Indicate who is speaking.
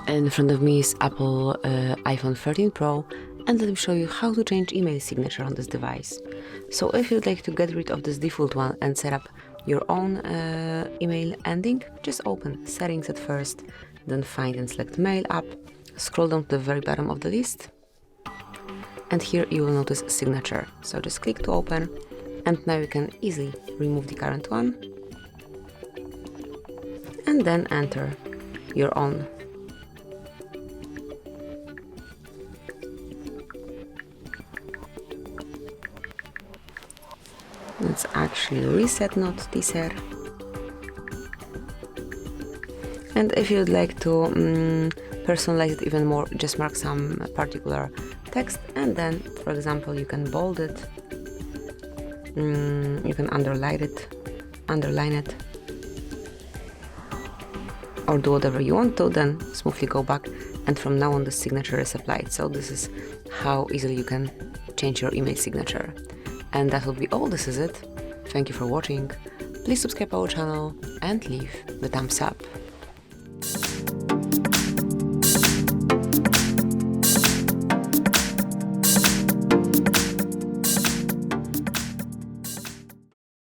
Speaker 1: In front of me is Apple iPhone 13 Pro, and let me show you how to change email signature on this device. So if you'd like to get rid of this default one and set up your own email ending, just open Settings at first, then find and select Mail app, scroll down to the very bottom of the list, and here you will notice Signature. So just click to open, and now you can easily remove the current one, and then enter your own. It's actually reset, not teaser. And if you'd like to personalize it even more, just mark some particular text, and then, for example, you can bold it, you can underline it, or do whatever you want to, then smoothly go back, and from now on the signature is applied. So this is how easily you can change your email signature. And that will be all. This is it. Thank you for watching. Please subscribe our channel and leave the thumbs up.